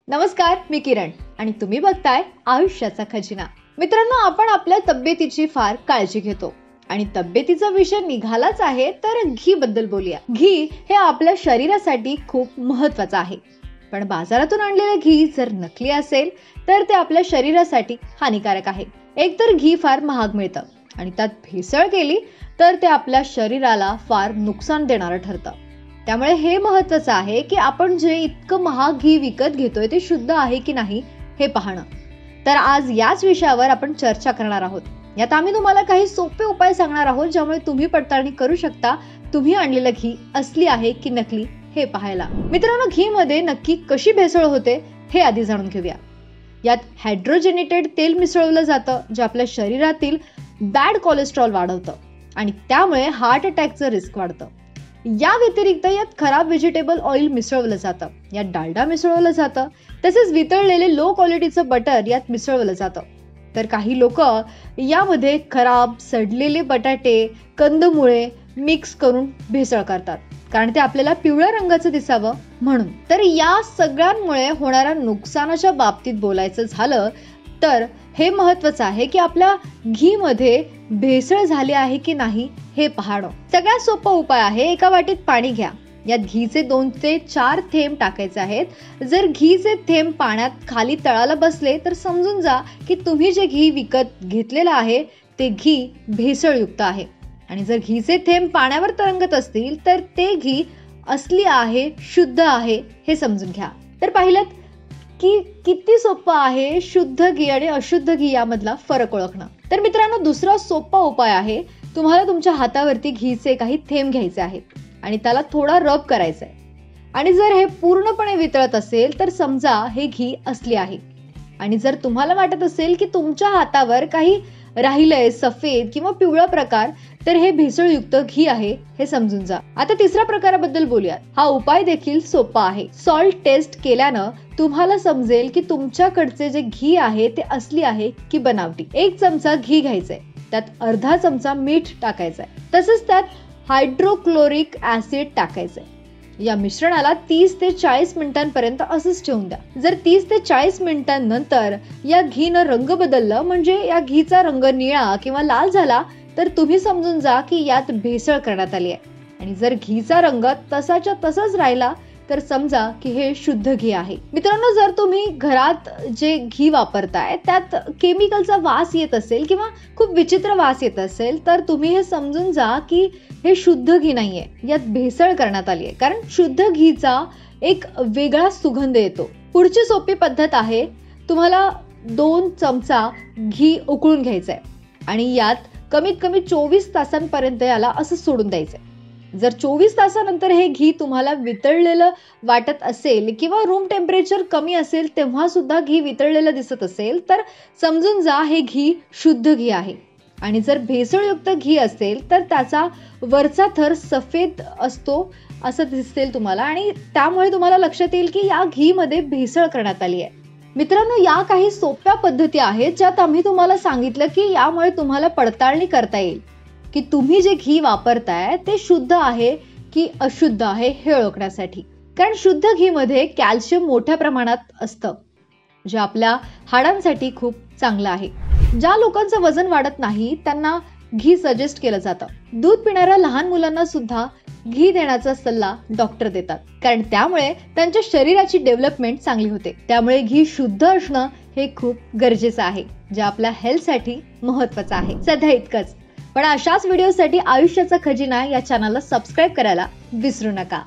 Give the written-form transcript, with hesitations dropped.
नमस्कार, मी किरण आणि तुम्ही बघताय आयुष्याचा खजिना। मित्रांनो, आपण आपल्या तब्येतीची फार काळजी घेतो आणि तब्येतीचा विषय निघालाच आहे तर घी बद्दल बोलूया। घी हे आपल्या शरीरासाठी खूप महत्त्वाचं आहे, पण बाजारातून आणलेले घी जर नकली असेल तर ते आपल्या शरीरासाठी हानिकारक आहे। एकतर घी फार महाग मिळतं आणि त्यात भेसळ केली तर ते आपल्या शरीराला फार नुकसान देणारं ठरतं। त्यामुळे हे महत्त्वाचं आहे की आपण जे इतकं महाग घी विकत घेतोय ते शुद्ध आहे की नाही हे पाहणं। तर आज याच विषयावर आपण चर्चा करणार आहोत। यात आम्ही तुम्हाला काही सोपे उपाय सांगणार आहोत ज्यामुळे तुम्ही पडताळणी करू शकता तुम्ही आणलेलं घी असली आहे की नकली हे पाहायला। मित्रांनो, घी मध्ये नक्की कशी भेसळ होते हे आधी जाणून घेऊया। यात हायड्रोजनेटेड तेल मिसळवलं जातं जे आपल्या शरीरातील बॅड कोलेस्ट्रॉल वाढवतं आणि त्यामुळे हार्ट अटॅकचं रिस्क वाढतं। या व्यतिरिक्त यात खराब व्हेजिटेबल ऑइल मिसळवलं जातं, यात डालडा मिसळवलं जातं, तसेच वितळलेले लो क्वालिटीचं बटर यात मिसळवलं जातं। तर काही लोक यामध्ये खराब सडलेले बटाटे, कंदमुळे मिक्स करून भेसळ करतात कारण ते आपल्याला पिवळ्या रंगाचं दिसावं म्हणून। तर या सगळ्यांमुळे होणाऱ्या नुकसानाच्या बाबतीत बोलायचं झालं तर हे महत्त्वाचं आहे की आपल्या घी मध्ये भेसळ झाली आहे की नाही हे पाहणं। सगळ्यात सोपा उपाय आहे, एका वाटीत पाणी घ्या, यात घीचे 2 ते 4 थेंब टाकायचे आहेत। जर घीचे थेंब पाण्यात खाली तळाला बसले तर समजून जा की तुम्ही जे घी विकत घेतलेलं आहे ते घी भेसळयुक्त आहे आणि जर घीचे थेंब पाण्यावर तरंगत असतील तर ते घी असली आहे, शुद्ध आहे हे समजून घ्या। तर पाहिलं की किती सोपं आहे शुद्ध घी आणि अशुद्ध घी यामधला फरक ओळखणं। तर मित्रांनो, दुसरा सोपा उपाय आहे, तुम्हाला तुमच्या हातावरती घीचे काही थेंब घ्यायचे आहेत आणि त्याला थोडा रब करायचा आहे आणि जर हे पूर्णपणे वितळत असेल तर समजा हे घी असली आहे। आणि जर तुम्हाला वाटत असेल की तुमच्या हातावर काही राहिलंय सफेद किंवा पिवळा प्रकार तर हे भेसळयुक्त घी आहे हे समजून जा। आता तिसऱ्या प्रकाराबद्दल बोलूयात। हा उपाय देखील सोपा आहे। सॉल्ट टेस्ट केल्यानं तुम्हाला समजेल की तुमच्याकडचे जे घी आहे ते असली आहे की बनावटी। 1 चमचा घी घ्यायचंय, त्यात अर्धा चमचा मीठ टाकायचंय, तसंच त्यात हायड्रोक्लोरिक ऍसिड टाकायचंय। या मिश्रणाला 30 ते 40 मिनिटांपर्यंत असंच ठेवून द्या। जर 30 ते 40 मिनिटांनंतर या घीनं रंग बदललं, म्हणजे या घीचा रंग निळा किंवा लाल झाला, तर तुम्ही समजून जा की यात भेसळ करण्यात आली आहे। आणि जर घीचा रंग तसाच्या तसाच राहिला तर समजा की हे शुद्ध घी आहे। मित्रांनो, जर तुम्ही घरात जे घी वापरताय त्यात केमिकलचा वास येत असेल किंवा खूप विचित्र वास येत असेल तर तुम्ही हे समजून जा की हे शुद्ध घी नाहीये, यात भेसळ करण्यात आली आहे। कारण शुद्ध घीचा एक वेगळा सुगंध येतो। पुढची सोपी पद्धत आहे, तुम्हाला 2 चमचा घी उकळून घ्यायचंय आणि यात कमीत कमी 24 तासांपर्यंत याला असं सोडून द्यायचंय। जर 24 तासानंतर हे घी तुम्हाला वितळलेलं वाटत असेल किंवा रूम टेम्परेचर कमी असेल तेव्हा सुद्धा घी वितळलेलं दिसत असेल तर समजून जा हे घी शुद्ध घी आहे। आणि जर भेसळयुक्त घी असेल तर त्याचा वरचा थर सफेद असतो असं दिसेल तुम्हाला आणि त्यामुळे तुम्हाला लक्षात येईल की या घी मध्ये भेसळ करण्यात आली आहे। मित्रांनो, या काही सोप्या पद्धती आहेत ज्यात आम्ही तुम्हाला सांगितलं की यामुळे तुम्हाला पडताळणी करता येईल की तुम्ही जे घी वापरताय ते शुद्ध आहे की अशुद्ध आहे हे ओळखण्यासाठी। कारण शुद्ध घी मध्ये कॅल्शियम मोठ्या प्रमाणात असतं जे आपल्या हाडांसाठी खूप चांगलं आहे। ज्या लोकांचं वजन वाढत नाही त्यांना घी सजेस्ट केलं जातं। दूध पिणाऱ्या लहान मुलांना सुद्धा घी देण्याचा सल्ला डॉक्टर देतात कारण त्यामुळे त्यांच्या शरीराची डेव्हलपमेंट चांगली होते। त्यामुळे घी शुद्ध असणं हे खूप गरजेचं आहे जे आपल्या हेल्थसाठी महत्त्वाचं आहे। सध्या इतकंच, पण अशाच व्हिडिओसाठी आयुष्याचा खजिना या चॅनलला सबस्क्राईब करायला विसरू नका।